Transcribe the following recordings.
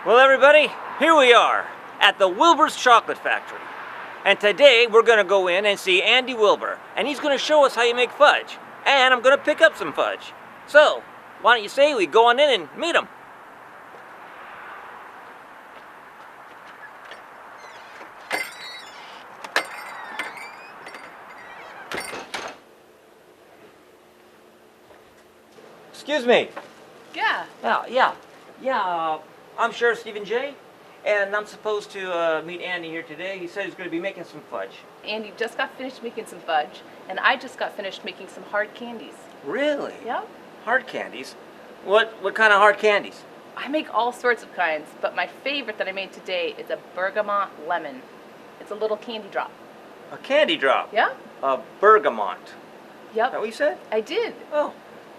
Well, everybody, here we are at the Wilbur's Chocolate Factory. And today we're going to go in and see Andy Wilbur. And he's going to show us how you make fudge. And I'm going to pick up some fudge. So, why don't you say we go on in and meet him? Excuse me. Yeah. I'm Sheriff Stephen J. And I'm supposed to meet Andy here today. He said he's going to be making some fudge. Andy just got finished making some fudge, and I just got finished making some hard candies. Really? Yep. Hard candies? What kind of hard candies? I make all sorts of kinds, but my favorite that I made today is a bergamot lemon. It's a little candy drop. A candy drop? Yeah? A bergamot. Yep. Is that what you said? I did. Oh.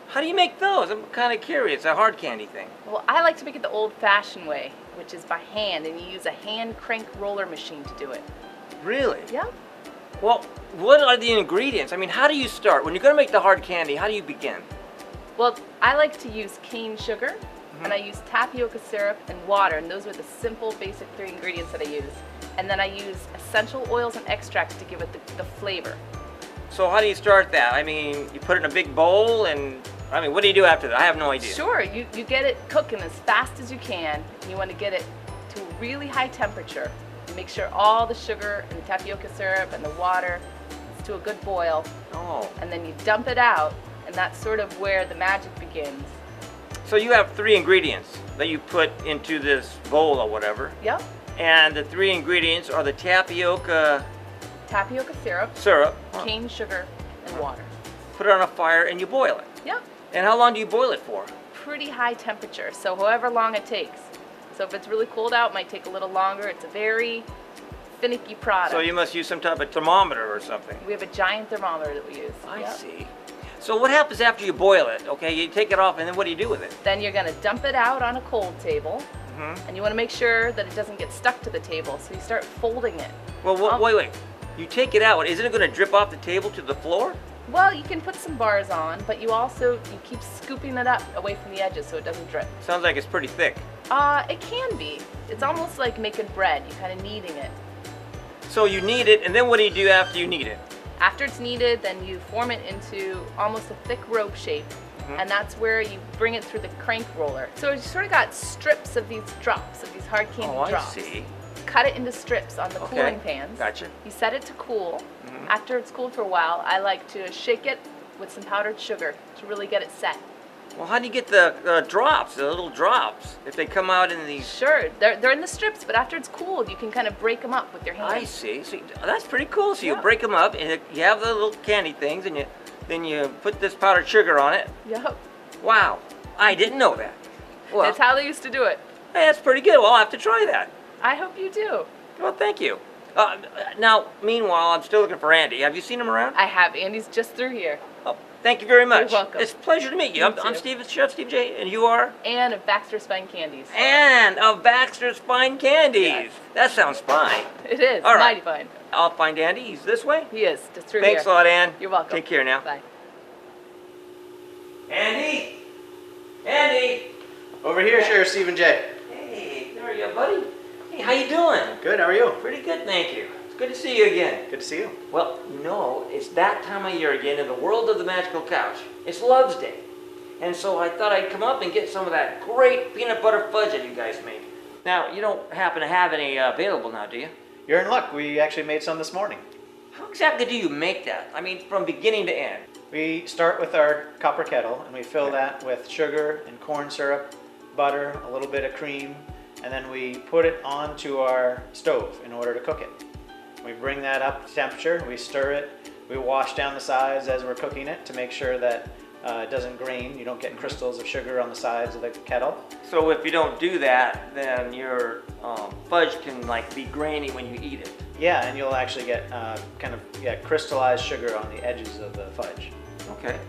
How do you make those? I'm kind of curious. A hard candy thing. Well, I like to make it the old-fashioned way, which is by hand, and you use a hand crank roller machine to do it. Really? Yep. Well, what are the ingredients? I mean, how do you start? When you're going to make the hard candy, how do you begin? Well, I like to use cane sugar, and I use tapioca syrup and water, and those are the simple, basic 3 ingredients that I use. And then I use essential oils and extracts to give it the flavor. So how do you start that? I mean, you put it in a big bowl and, I mean, what do you do after that? I have no idea. Sure, you get it cooking as fast as you can. You want to get it to a really high temperature. Make sure all the sugar and the tapioca syrup and the water is to a good boil. Oh. And then you dump it out, and that's sort of where the magic begins. So you have 3 ingredients that you put into this bowl or whatever. Yep. And the 3 ingredients are the tapioca syrup, huh. cane sugar, and water. Put it on a fire and you boil it. Yep. And how long do you boil it for? Pretty high temperature, so however long it takes. So if it's really cold out, it might take a little longer. It's a very finicky product. So you must use some type of thermometer or something. We have a giant thermometer that we use. I see. So what happens after you boil it? Okay, you take it off and then what do you do with it? Then you're going to dump it out on a cold table. And you want to make sure that it doesn't get stuck to the table, so you start folding it. Well, wait. You take it out. Isn't it going to drip off the table to the floor? Well, you can put some bars on, but you keep scooping it up away from the edges so it doesn't drip. Sounds like it's pretty thick. It can be. It's almost like making bread. You're kind of kneading it. So you knead it, and then what do you do after you knead it? After it's kneaded, then you form it into almost a thick rope shape, and that's where you bring it through the crank roller. So you sort of got strips of these drops, of these hard candy drops. I see. Cut it into strips on the cooling pans. Gotcha. You set it to cool. After it's cooled for a while, I like to shake it with some powdered sugar to really get it set. Well, how do you get the drops, the little drops, if they come out in these? Sure, they're in the strips, but after it's cooled, you can kind of break them up with your hands. I see. So that's pretty cool. So you break them up, and you have the little candy things, and then you put this powdered sugar on it. Yep. Wow, I didn't know that. Well, that's how they used to do it. Hey, that's pretty good. Well, I'll have to try that. I hope you do. Well, thank you. Now, meanwhile, I'm still looking for Andy. Have you seen him around? I have. Andy's just through here. Oh, thank you very much. You're welcome. It's a pleasure to meet you. I'm Chef Steve J. And you are? Ann of Baxter's Fine Candies. Ann of Baxter's Fine Candies. Yes. That sounds fine. It is. All right. Mighty fine. I'll find Andy. He's this way? He is. Just through here. Thanks a lot, Ann. You're welcome. Take care now. Bye. Andy? Andy? Over here, Sheriff Stephen J. Hey, there you are, buddy. Hey, how you doing? Good, how are you? Pretty good, thank you. It's good to see you again. Good to see you. Well, it's that time of year again in the world of the magical couch. It's Love's Day. And so I thought I'd come up and get some of that great peanut butter fudge that you guys make. Now, you don't happen to have any available now, do you? You're in luck. We actually made some this morning. How exactly do you make that? I mean, from beginning to end. We start with our copper kettle, and we fill that with sugar and corn syrup, butter, a little bit of cream, and then we put it onto our stove in order to cook it. We bring that up to temperature, we stir it, we wash down the sides as we're cooking it to make sure that it doesn't grain. You don't get crystals of sugar on the sides of the kettle. So if you don't do that, then your fudge can be grainy when you eat it. Yeah, and you'll actually get crystallized sugar on the edges of the fudge. Okay.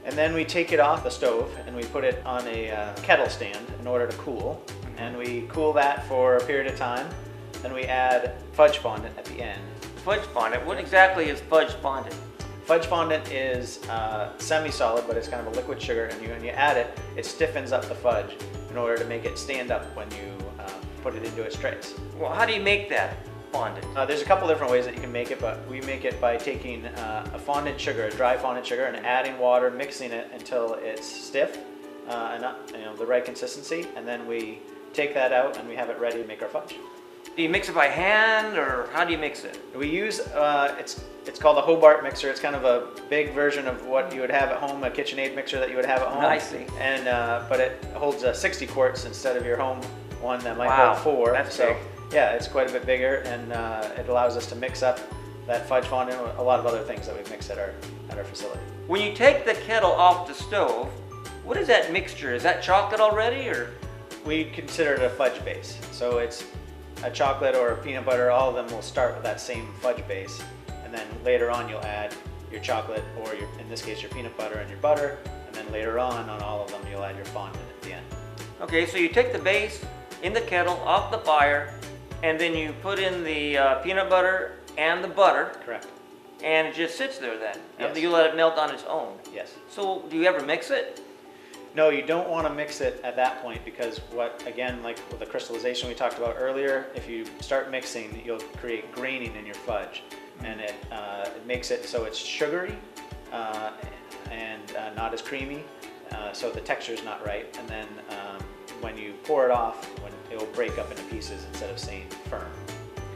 And then we take it off the stove and we put it on a kettle stand in order to cool. And we cool that for a period of time. Then we add fudge fondant at the end. Fudge fondant? What exactly is fudge fondant? Fudge fondant is semi-solid, but it's kind of a liquid sugar, and when you add it, it stiffens up the fudge. in order to make it stand up when you put it into its trays. Well, how do you make that fondant? There's a couple different ways that you can make it, but we make it by taking a fondant sugar, a dry fondant sugar, and adding water, mixing it until it's stiff and the right consistency, and then we take that out and we have it ready to make our fudge. Do you mix it by hand, or how do you mix it? We use it's called a Hobart Mixer. It's kind of a big version of what you would have at home, a KitchenAid mixer that you would have at home. I see. And but it holds 60 quarts instead of your home one that might Wow, hold 4. that's so big. yeah, it's quite a bit bigger, and it allows us to mix up that fudge fondant with a lot of other things that we mix at our facility. When you take the kettle off the stove, what is that mixture? Is that chocolate already, or? We consider it a fudge base. So it's a chocolate or a peanut butter. All of them will start with that same fudge base, and then later on you'll add your chocolate, or in this case your peanut butter and your butter, and then later on all of them you'll add your fondant at the end. Okay, so you take the base in the kettle off the fire, and then you put in the peanut butter and the butter, Correct. and it just sits there then. Yes. You let it melt on its own. Yes. So do you ever mix it? No, you don't want to mix it at that point, because again, like with the crystallization we talked about earlier, if you start mixing, you'll create graining in your fudge, and it makes it so it's sugary and not as creamy, so the texture is not right. And then when you pour it off, it will break up into pieces instead of staying firm.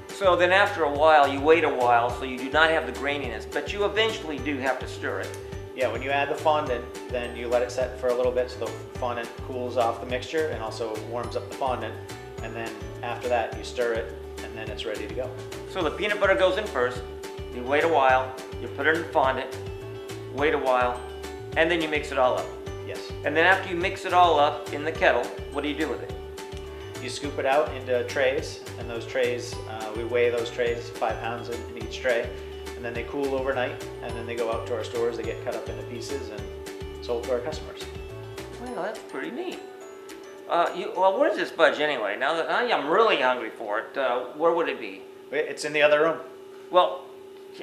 So then after a while, you wait a while so you do not have the graininess, but you eventually do have to stir it. Yeah, when you add the fondant, then you let it set for a little bit so the fondant cools off the mixture and also warms up the fondant. And then after that, you stir it, and then it's ready to go. So the peanut butter goes in first, you wait a while, you put it in the fondant, wait a while, and then you mix it all up. Yes. And then after you mix it all up in the kettle, what do you do with it? You scoop it out into trays, and those trays, we weigh those trays, 5 pounds in each tray, and then they cool overnight, and then they go out to our stores, they get cut up into pieces and sold to our customers. Well, that's pretty neat. Well, where's this fudge anyway? Now that I'm really hungry for it, where would it be? It's in the other room. Well,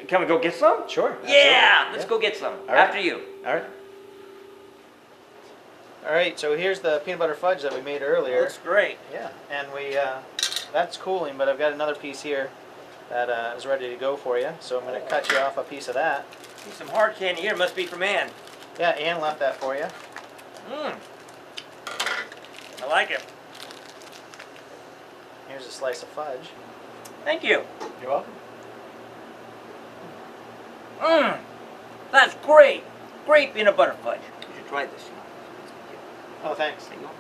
can we go get some? Sure. Yeah, absolutely. let's go get some. All right. After you. All right. All right, so here's the peanut butter fudge that we made earlier. Looks great. Yeah, and that's cooling, but I've got another piece here that is ready to go for you. So I'm going to cut you off a piece of that. See some hard candy here. Must be from Ann. Yeah, Ann left that for you. I like it. Here's a slice of fudge. Thank you. You're welcome. That's great. Great peanut butter fudge. You should try this. Oh, thanks. There you go.